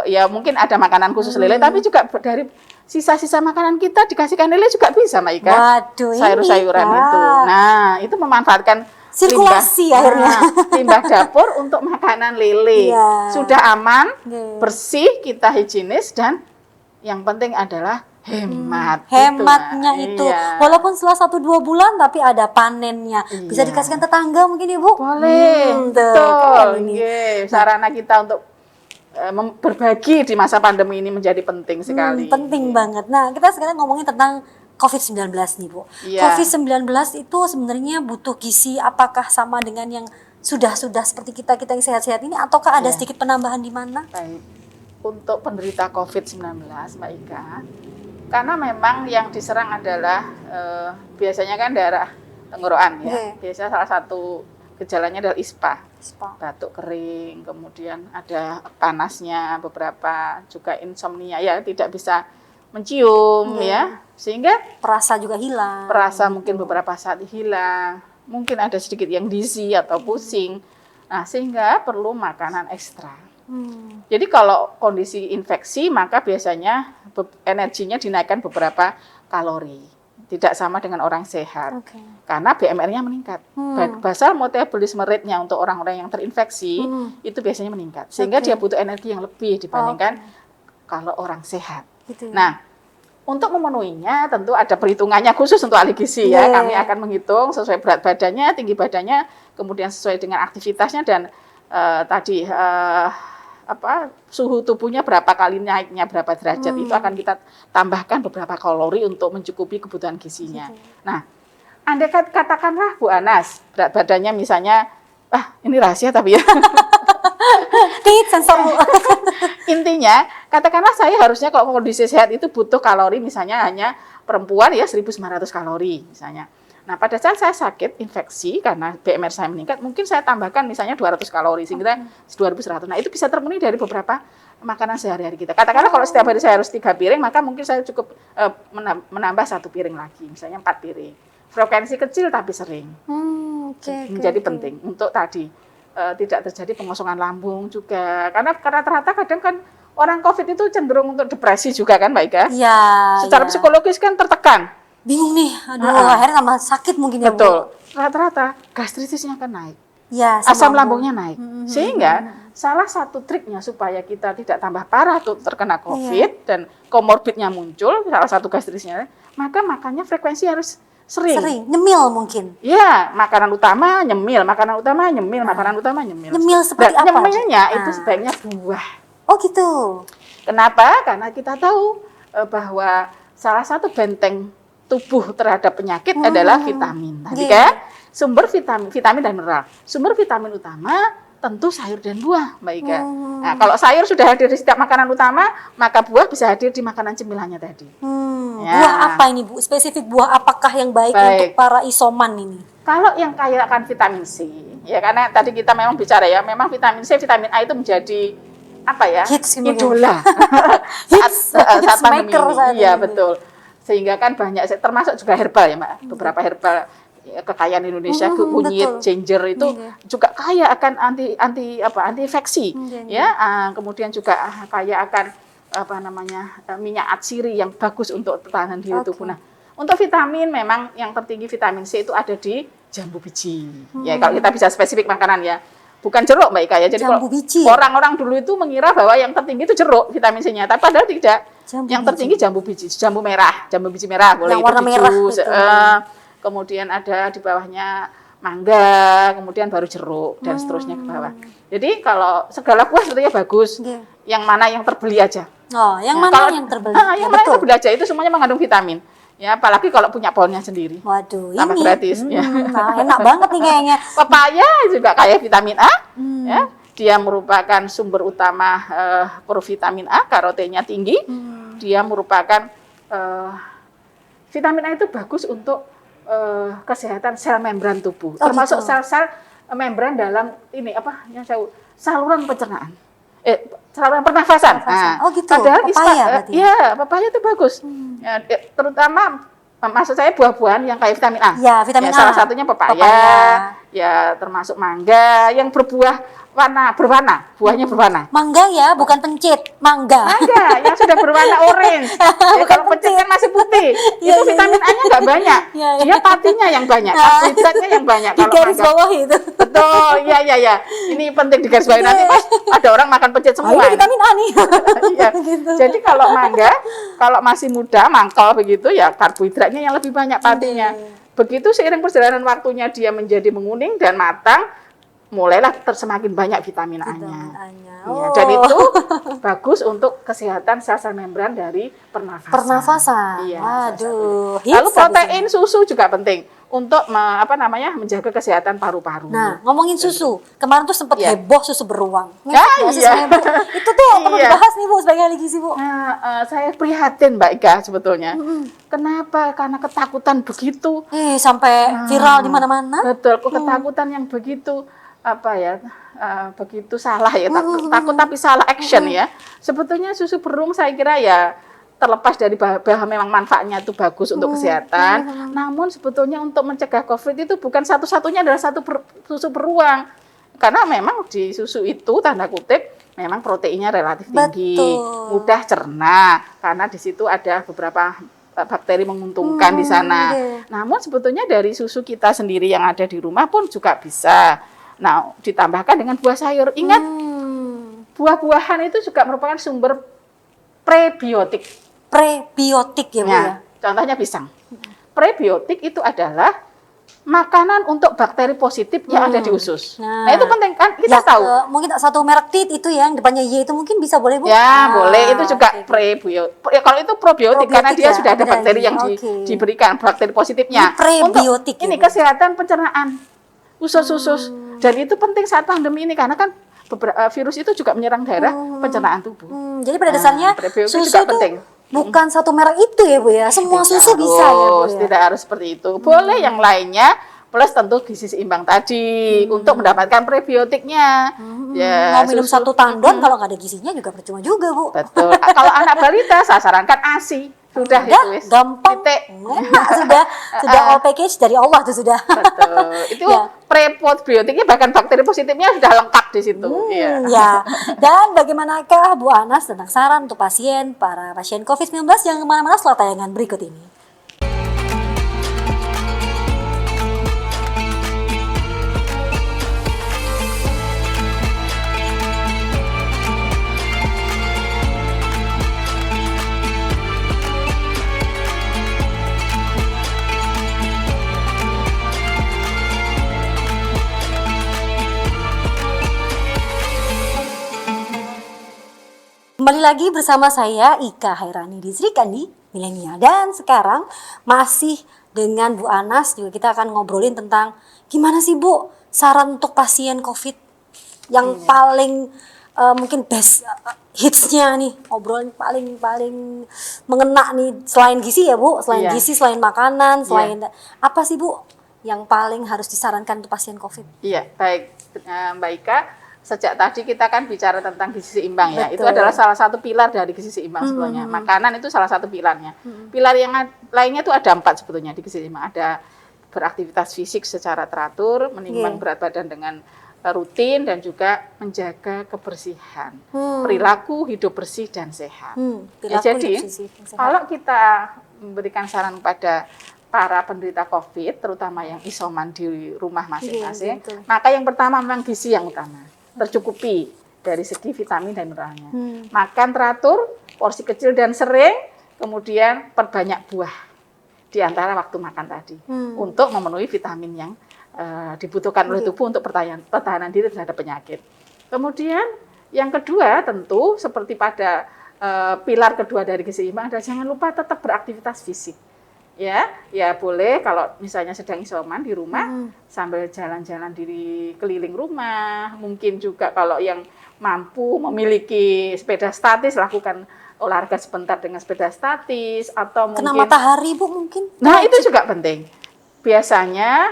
ya mungkin ada makanan khusus lele, tapi juga dari sisa-sisa makanan kita dikasihkan lele juga bisa, Mbak Ika. Waduh, sayur-sayuran itu. Nah, itu memanfaatkan sirkulasi akhirnya. Limbah dapur untuk makanan lele. Sudah aman, bersih, kita higienis dan yang penting adalah hemat. Hematnya itu. Walaupun setelah 1-2 bulan tapi ada panennya. Bisa dikasihkan tetangga mungkin Ibu? Boleh. Betul. Sarana kita untuk berbagi di masa pandemi ini menjadi penting sekali. Penting banget. Nah, kita sekarang ngomongin tentang COVID-19 nih, Bu. COVID-19 itu sebenarnya butuh gizi apakah sama dengan yang sudah seperti kita yang sehat-sehat ini ataukah ada sedikit penambahan di mana? Baik. Untuk penderita COVID-19, Mbak Ika, karena memang yang diserang adalah biasanya kan daerah tenggorokan ya. Biasanya salah satu gejalanya adalah ISPA. Batuk kering, kemudian ada panasnya, beberapa juga insomnia ya, tidak bisa mencium ya, sehingga perasa juga hilang. Perasa mungkin beberapa saat hilang, mungkin ada sedikit yang dizzy atau pusing. Nah, sehingga perlu makanan ekstra. Jadi kalau kondisi infeksi maka biasanya energinya dinaikkan beberapa kalori. Tidak sama dengan orang sehat. Karena BMR-nya meningkat. Basal metabolisme rate-nya untuk orang-orang yang terinfeksi itu biasanya meningkat. Sehingga dia butuh energi yang lebih dibandingkan kalau orang sehat. Gitu. Nah, untuk memenuhinya tentu ada perhitungannya khusus untuk ahli gizi ya. Kami akan menghitung sesuai berat badannya, tinggi badannya, kemudian sesuai dengan aktivitasnya dan suhu tubuhnya berapa kali naiknya berapa derajat itu akan kita tambahkan beberapa kalori untuk mencukupi kebutuhan gizinya. Nah, Anda katakanlah Bu Anas berat badannya misalnya ini rahasia tapi ya. Sensor Bu. Intinya, katakanlah saya harusnya kalau kondisi sehat itu butuh kalori misalnya hanya perempuan ya 1.900 kalori misalnya. Nah, pada saat saya sakit infeksi karena BMR saya meningkat, mungkin saya tambahkan misalnya 200 kalori sehingga 2.100. Nah, itu bisa terpenuhi dari beberapa makanan sehari-hari kita. Katakanlah kalau setiap hari saya harus 3 piring, maka mungkin saya cukup menambah 1 piring lagi, misalnya 4 piring. Frekuensi kecil tapi sering. Menjadi penting untuk tadi tidak terjadi pengosongan lambung juga. Karena rata-rata kadang kan orang COVID itu cenderung untuk depresi juga kan, Mbak Ika? Iya. Secara psikologis kan tertekan. Bingung nih, aduh akhirnya tambah sakit mungkin ya Bu. Betul. Rata-rata gastritisnya akan naik. Ya, Asam lambungnya naik. Sehingga salah satu triknya supaya kita tidak tambah parah tuh terkena COVID dan komorbidnya muncul, salah satu gastritisnya, maka makannya frekuensi harus sering. Nyemil mungkin. Ya, makanan utama nyemil, makanan utama nyemil, makanan utama nyemil. Nyemil seperti apa? Nyemilnya itu sebaiknya buah. Oh gitu. Kenapa? Karena kita tahu bahwa salah satu benteng tubuh terhadap penyakit adalah vitamin. Tadi kan sumber vitamin dan mineral. Sumber vitamin utama tentu sayur dan buah, Mbak Ika. Nah, kalau sayur sudah hadir di setiap makanan utama, maka buah bisa hadir di makanan cemilannya tadi. Ya. Buah apa ini Bu? Spesifik buah apakah yang baik untuk para isoman ini? Kalau yang kaya akan vitamin C, ya karena tadi kita memang bicara ya, memang vitamin C, vitamin A itu menjadi apa ya? Idola. saat pandemi ini. Iya, betul. Sehingga kan banyak, termasuk juga herbal ya Mbak, beberapa herbal kekayaan Indonesia, kunyit, ginger itu juga kaya akan anti infeksi, ya. Kemudian juga kaya akan minyak atsiri yang bagus untuk pertahanan diri tubuh. Nah, untuk vitamin memang yang tertinggi vitamin C itu ada di jambu biji. Ya kalau kita bisa spesifik makanan ya. Bukan jeruk Mbak Ika ya. Jadi kalau orang-orang dulu itu mengira bahwa yang tertinggi itu jeruk vitamin C-nya, tapi padahal tidak. Yang tertinggi jambu biji, jambu biji merah boleh yang warna merah jus. Kemudian ada di bawahnya mangga, kemudian baru jeruk dan seterusnya ke bawah. Jadi kalau segala buah sebetulnya bagus. Yang mana yang terbeli aja. Oh, yang mana yang terbeli? Yang mana yang terbeli aja itu semuanya mengandung vitamin. Ya, apalagi kalau punya pohonnya sendiri. Waduh, tambah ini gratis. Ya. Enak banget nih kayaknya. Pepaya juga kaya vitamin A. Ya, dia merupakan sumber utama provitamin A, karotennya tinggi. Dia merupakan vitamin A itu bagus untuk kesehatan sel membran tubuh, termasuk sel-sel membran dalam ini saluran pencernaan. Saluran pernafasan. Nah, gitu. Padahal Pepaya pepaya itu bagus. Ya, terutama maksud saya buah-buahan yang kaya vitamin A. Ya, vitamin A. Salah satunya pepaya, ya termasuk mangga yang berwarna, buahnya berwarna. Mangga ya, bukan pencit, mangga. Mangga yang sudah berwarna orange. Ya, kalau pencit kan masih putih. Itu vitamin A-nya nggak banyak. Dia patinya yang banyak, karbohidratnya yang banyak. Di garis bawah itu. Betul, iya. Ini penting di garis bawah nanti pas ada orang makan pencit semua. Ini vitamin A nih. Iya. Gitu. Jadi kalau mangga, kalau masih muda, mangkal begitu ya karbohidratnya yang lebih banyak patinya. Begitu seiring perjalanan waktunya dia menjadi menguning dan matang, mulailah semakin banyak vitamin A-nya. Ya, dan itu bagus untuk kesehatan sel-sel membran dari pernafasan. Iya, Aduh. Lalu protein susu juga penting untuk menjaga kesehatan paru-paru. Nah, ngomongin susu, kemarin tuh sempat heboh susu beruang. Iya. Itu tuh perlu dibahas nih Bu sebagai ahli gizi Bu. Nah, saya prihatin Mbak Ika sebetulnya. Kenapa? Karena ketakutan begitu. Sampai viral di mana-mana. Betul, ketakutan yang begitu begitu salah ya, takut tapi salah action ya. Sebetulnya susu beruang saya kira ya terlepas dari bahwa memang manfaatnya itu bagus untuk kesehatan, namun sebetulnya untuk mencegah COVID itu bukan satu-satunya adalah susu beruang. Karena memang di susu itu tanda kutip memang proteinnya relatif tinggi, mudah cerna karena di situ ada beberapa bakteri menguntungkan di sana. Namun sebetulnya dari susu kita sendiri yang ada di rumah pun juga bisa. Nah, ditambahkan dengan buah sayur. Ingat, buah-buahan itu juga merupakan sumber prebiotik. Prebiotik ya Bu ya? Contohnya pisang. Prebiotik itu adalah makanan untuk bakteri positif yang ada di usus. Nah, itu penting kan kita tahu. Mungkin satu merek tit itu yang depannya Y itu mungkin bisa boleh Bu? Ya, boleh. Itu juga prebiotik. Kalau itu probiotik karena dia sudah ada bakteri yang diberikan, bakteri positifnya. Prebiotik. Ini kesehatan pencernaan usus-usus. Dan itu penting saat pandemi ini karena kan virus itu juga menyerang daerah pencernaan tubuh. Jadi pada dasarnya susu itu penting. bukan satu merek itu ya Bu ya, semua susu bisa ya Bu ya. Tidak harus seperti itu. Boleh yang lainnya, plus tentu gizi seimbang tadi untuk mendapatkan prebiotiknya. Ya, Mau minum susu. satu tandon kalau nggak ada gizinya juga percuma juga Bu. Betul. Kalau anak balita saya sarankan ASI. Sudah itu wis. gampang, Titik. enak sudah all package dari Allah tuh sudah. Betul. Itu Ya. prebiotiknya bahkan bakteri positifnya sudah lengkap di situ. Iya. Ya. Dan bagaimanakah Bu Anas tentang saran untuk para pasien COVID-19 yang kemana-mana setelah tayangan berikut ini? Kembali lagi bersama saya Ika Hairani di Sri Kandi Milenial, dan sekarang masih dengan Bu Anas juga kita akan ngobrolin tentang gimana sih Bu saran untuk pasien COVID yang paling mungkin best hitsnya nih, obrolan paling mengena nih selain gizi ya Bu, selain gizi, selain makanan, selain apa sih Bu yang paling harus disarankan untuk pasien COVID? Iya, baik Mbak Ika. Sejak tadi kita kan bicara tentang gizi seimbang ya. Betul. Itu adalah salah satu pilar dari gizi seimbang sebetulnya. Makanan itu salah satu pilarnya. Pilar yang lainnya itu ada 4 sebetulnya di gizi seimbang. Ada beraktivitas fisik secara teratur, menimbang berat badan dengan rutin, dan juga menjaga kebersihan. Perilaku hidup bersih dan sehat. Jadi kalau kita memberikan saran pada para penderita COVID, terutama yang isoman di rumah masing-masing, maka yang pertama memang gizi yang utama. Tercukupi dari segi vitamin dan mineralnya. Makan teratur, porsi kecil dan sering, kemudian perbanyak buah di antara waktu makan tadi untuk memenuhi vitamin yang dibutuhkan oleh tubuh untuk pertahanan diri terhadap penyakit. Kemudian yang kedua tentu seperti pada pilar kedua dari gizi seimbang adalah jangan lupa tetap beraktivitas fisik. Ya boleh kalau misalnya sedang isoman di rumah sambil jalan-jalan di keliling rumah. Mungkin juga kalau yang mampu memiliki sepeda statis, lakukan olahraga sebentar dengan sepeda statis, atau mungkin kena matahari Bu mungkin. Nah, itu juga penting. Biasanya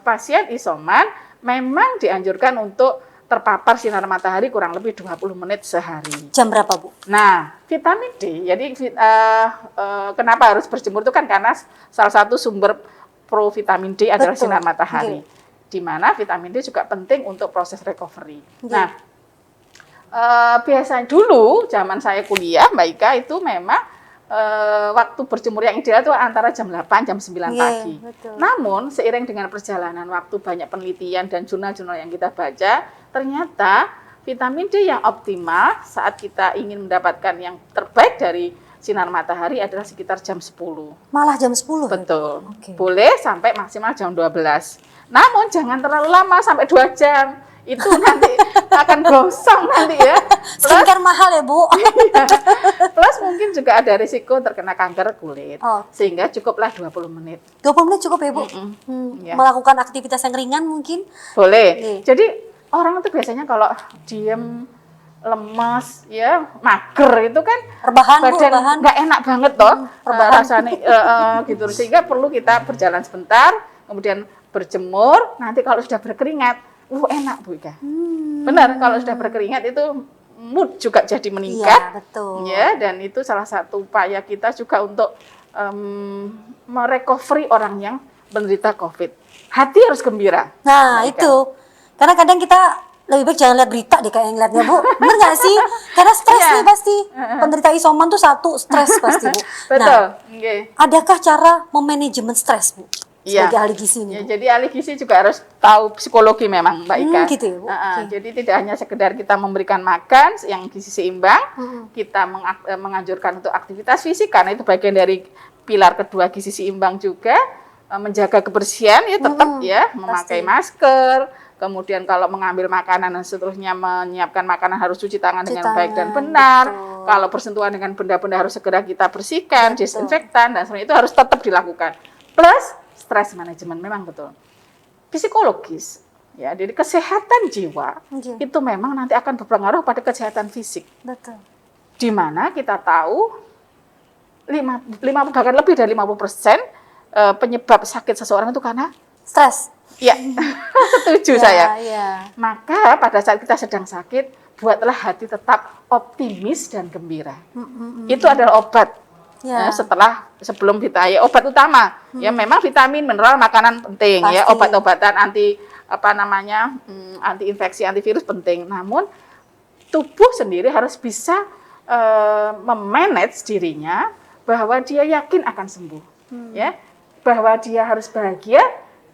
pasien isoman memang dianjurkan untuk terpapar sinar matahari kurang lebih 20 menit sehari. Jam berapa Bu? Nah, vitamin D, jadi kenapa harus berjemur itu kan karena salah satu sumber provitamin D adalah sinar matahari. Di mana vitamin D juga penting untuk proses recovery. Nah, biasanya dulu zaman saya kuliah, Mbak Ika, itu memang waktu berjemur yang ideal itu antara jam 8, jam 9 pagi. Namun, seiring dengan perjalanan waktu, banyak penelitian dan jurnal-jurnal yang kita baca, ternyata vitamin D yang optimal saat kita ingin mendapatkan yang terbaik dari sinar matahari adalah sekitar jam 10. Malah jam 10? Betul. Boleh sampai maksimal jam 12. Namun, jangan terlalu lama sampai 2 jam. Itu nanti akan gosong nanti ya. Skincare mahal ya Bu. Plus mungkin juga ada risiko terkena kanker kulit. Sehingga cukuplah 20 menit. 20 menit cukup ya Bu? Melakukan aktivitas yang ringan mungkin? Boleh. Jadi orang itu biasanya kalau diem, lemas, ya mager itu kan badan nggak enak banget toh rasanya gitu. Sehingga perlu kita berjalan sebentar, kemudian berjemur. Nanti kalau sudah berkeringat, enak Bu Ika. Benar, kalau sudah berkeringat itu mood juga jadi meningkat. Iya, betul. Ya, dan itu salah satu upaya kita juga untuk merecovery orang yang menderita COVID. Hati harus gembira. Nah, itu. Karena kadang kita lebih baik jangan lihat berita deh kayak yang lihatnya Bu. Bener nggak sih? Karena stres nih pasti. Penderita isoman tuh satu, stres pasti Bu. Betul. Adakah cara memanajemen stres Bu? Sebagai ahli gizi nih. Jadi ahli gizi juga harus tahu psikologi memang Mbak Ika. Gitu ya, Bu? Jadi tidak hanya sekedar kita memberikan makan yang gizi seimbang, kita menganjurkan untuk aktivitas fisik karena itu bagian dari pilar kedua gizi seimbang juga, menjaga kebersihan ya tetap ya, memakai masker. Kemudian kalau mengambil makanan dan seterusnya menyiapkan makanan harus cuci tangan dengan baik dan benar. Kalau bersentuhan dengan benda-benda harus segera kita bersihkan, disinfektan dan sebenarnya itu harus tetap dilakukan. Plus stress management memang betul. Psikologis ya, jadi kesehatan jiwa itu memang nanti akan berpengaruh pada kesehatan fisik. Betul. Di mana kita tahu 50 bahkan lebih dari 50% penyebab sakit seseorang itu karena Stres. ya setuju Ya, saya. ya. Maka pada saat kita sedang sakit, buatlah hati tetap optimis dan gembira. Itu adalah obat. Ya. Sebelum vitamin, obat utama. Ya memang vitamin, mineral, makanan penting. Pasti. Ya obat-obatan anti infeksi, antivirus penting. Namun tubuh sendiri harus bisa memanage dirinya bahwa dia yakin akan sembuh. Ya, bahwa dia harus bahagia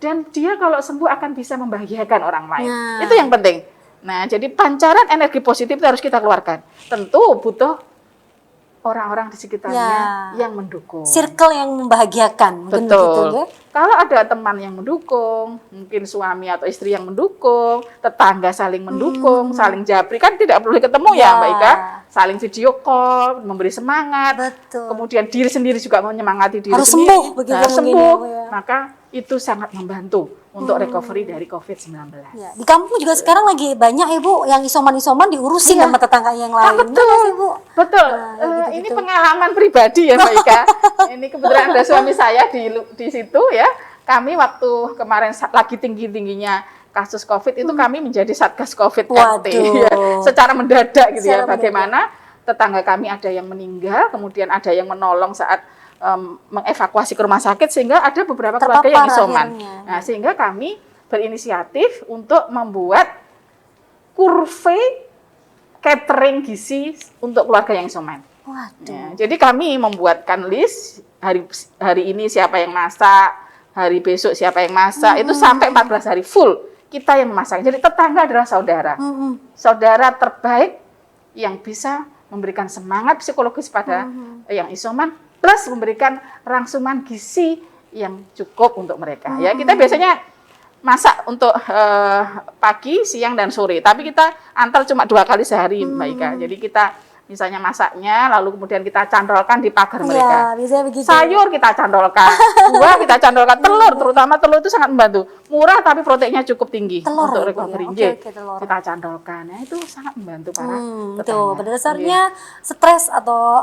dan dia kalau sembuh akan bisa membahagiakan orang lain. Nah. Itu yang penting. Nah, jadi pancaran energi positif itu harus kita keluarkan. Tentu butuh orang-orang di sekitarnya yang mendukung. Circle yang membahagiakan, mungkin begitu Betul. ya. Kalau ada teman yang mendukung, mungkin suami atau istri yang mendukung, tetangga saling mendukung, saling japri, kan tidak perlu ketemu ya Mbak Ika. Saling video call, memberi semangat. Betul. Kemudian diri sendiri juga menyemangati diri Harus sendiri. sembuh, begitu Harus mungkin sembuh. ya, Bu, ya. Maka itu sangat membantu untuk recovery dari COVID-19. Ya, di kampung juga sekarang lagi banyak Ibu yang isoman-isoman diurusin Iya. sama tetangga yang lain. Betul, Benar sih, Bu? betul. Nah, gitu-gitu. Ini pengalaman pribadi ya Mbak Ika. Ini kebetulan ada suami saya di situ ya. Kami waktu kemarin lagi tinggi-tingginya kasus COVID itu kami menjadi Satgas COVID RT. Ya, secara mendadak gitu ya. Bagaimana tetangga kami ada yang meninggal, kemudian ada yang menolong saat mengevakuasi ke rumah sakit sehingga ada beberapa keluarga yang isoman. Nah, sehingga kami berinisiatif untuk membuat kurve catering gizi untuk keluarga yang isoman. Ya, jadi kami membuatkan list hari ini siapa yang masak, hari besok siapa yang masak, itu sampai 14 hari full kita yang memasak. Jadi tetangga adalah saudara. Saudara terbaik yang bisa memberikan semangat psikologis pada yang isoman plus memberikan rangsuman gizi yang cukup untuk mereka. Ya, kita biasanya masak untuk pagi, siang, dan sore. Tapi kita antar cuma 2 kali sehari, Mbak Ika. Jadi kita misalnya masaknya, lalu kemudian kita candolkan di pagar mereka. Sayur kita candolkan, buah kita candolkan, telur, terutama telur itu sangat membantu. Murah tapi proteinnya cukup tinggi untuk recovery. Kita candolkan, ya, itu sangat membantu para tetangga. Tuh, pada dasarnya stres atau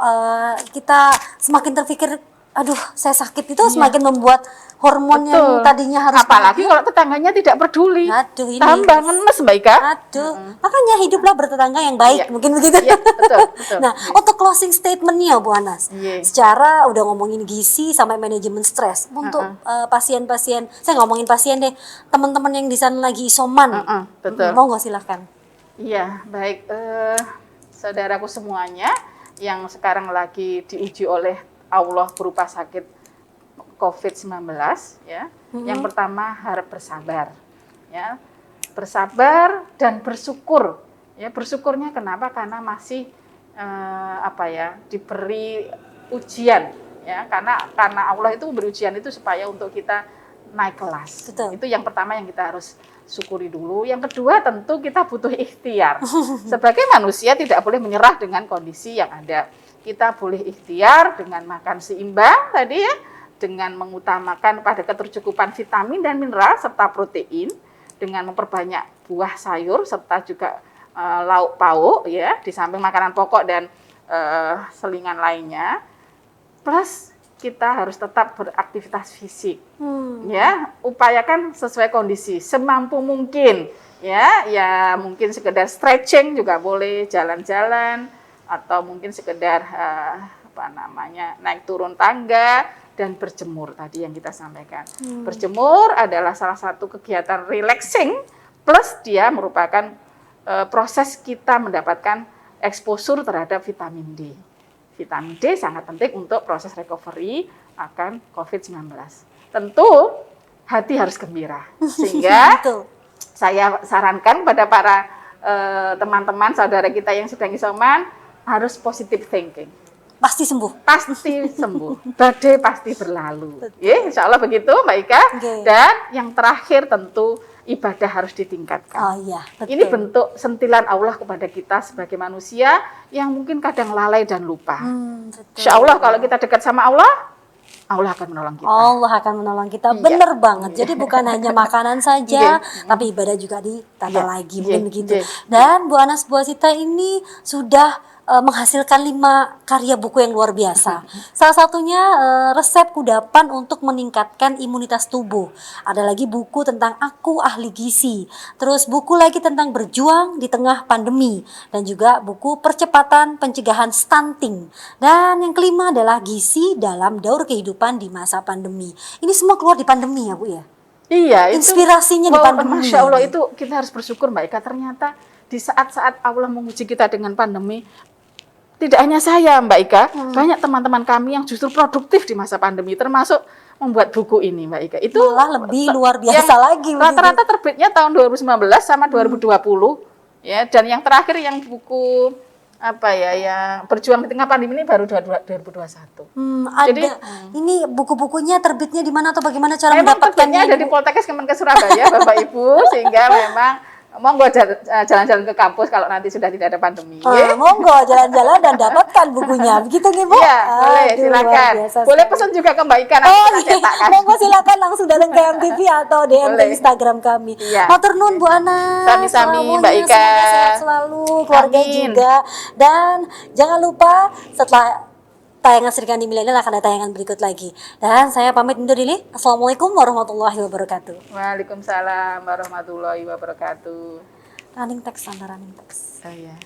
kita semakin terpikir, aduh saya sakit itu semakin membuat hormon yang tadinya harus apalagi kalau tetangganya tidak peduli. Aduh, ini tambah ngenes Mbak Ika. Aduh, makanya hiduplah bertetangga yang baik, mungkin begitu. Iya, betul. Nah, untuk closing statement-nya Bu Anas, secara udah ngomongin gizi sampai manajemen stres, untuk pasien-pasien, saya ngomongin pasien deh, teman-teman yang di sana lagi isoman, betul. Monggo silahkan. Iya, baik, saudaraku semuanya yang sekarang lagi diuji oleh Allah berupa sakit COVID-19 ya. Yang pertama harap bersabar ya. Bersabar dan bersyukur. Ya, bersyukurnya kenapa? Karena masih diberi ujian ya. Karena Allah itu memberi ujian itu supaya untuk kita naik kelas. Betul. Itu yang pertama yang kita harus syukuri dulu. Yang kedua tentu kita butuh ikhtiar. Sebagai manusia tidak boleh menyerah dengan kondisi yang ada. Kita boleh ikhtiar dengan makan seimbang tadi ya, dengan mengutamakan pada ketercukupan vitamin dan mineral serta protein, dengan memperbanyak buah sayur serta juga lauk pauk ya, di samping makanan pokok dan selingan lainnya. Plus kita harus tetap beraktivitas fisik. Ya, upayakan sesuai kondisi semampu mungkin. Ya mungkin sekedar stretching juga boleh, jalan-jalan atau mungkin sekedar naik turun tangga dan berjemur tadi yang kita sampaikan. Berjemur adalah salah satu kegiatan relaxing plus dia merupakan proses kita mendapatkan exposure terhadap vitamin D. Vitamin D sangat penting untuk proses recovery akan COVID-19. Tentu hati harus gembira. Sehingga saya sarankan pada para teman-teman saudara kita yang sedang isoman harus positive thinking. Pasti sembuh. Pasti sembuh. Badai pasti berlalu. Ya, insya Allah begitu Mbak Ika. Dan yang terakhir tentu ibadah harus ditingkatkan. Oh iya, betul. Ini bentuk sentilan Allah kepada kita sebagai manusia yang mungkin kadang lalai dan lupa. Insya Allah kalau kita dekat sama Allah akan menolong kita. Allah akan menolong kita, bener banget. Jadi bukan hanya makanan saja, tapi ibadah juga ditata lagi, mungkin begitu. Dan Bu Anas Bu Asita ini sudah menghasilkan 5 karya buku yang luar biasa. Salah satunya resep kudapan untuk meningkatkan imunitas tubuh. Ada lagi buku tentang Aku Ahli Gizi. Terus buku lagi tentang berjuang di tengah pandemi, dan juga buku percepatan pencegahan stunting. Dan yang kelima adalah gizi dalam daur kehidupan di masa pandemi. Ini semua keluar di pandemi ya Bu ya? Iya, itu Inspirasinya di pandemi. Masya Allah, itu kita harus bersyukur Mbak Ika. Ternyata di saat-saat Allah menguji kita dengan pandemi, tidak hanya saya Mbak Ika, banyak teman-teman kami yang justru produktif di masa pandemi, termasuk membuat buku ini Mbak Ika. Itu Malah lebih luar biasa yang lagi. rata-rata terbitnya tahun 2019 sama 2020 ya, dan yang terakhir yang buku apa ya, yang berjuang di tengah pandemi ini baru 2021. Ada. Jadi Ini buku-bukunya terbitnya di mana atau bagaimana cara memang mendapatkannya? terbitnya ada di Poltekkes Kemenkes Surabaya Bapak Ibu, sehingga memang monggo jalan-jalan ke kampus kalau nanti sudah tidak ada pandemi. Monggo jalan-jalan dan dapatkan bukunya. Begitu nih Bu? Iya, boleh, Aduh, silakan. luar biasa Boleh sekali. pesan juga ke Mbak Ika, nanti Oh kita iya, cetakkan. monggo silakan langsung datang ke MTV atau DM ke Boleh. Instagram kami. Iya. Matur nuwun Bu Ana. Sami-sami, semuanya, Mbak Ika. Semoga sehat selalu, keluarga Amin. juga. Dan jangan lupa setelah tayangan Sri Kandi Milenial akan ada tayangan berikut lagi. Dan saya pamit undur diri. Assalamualaikum warahmatullahi wabarakatuh. Waalaikumsalam warahmatullahi wabarakatuh. Running text, running text. Oh, iya.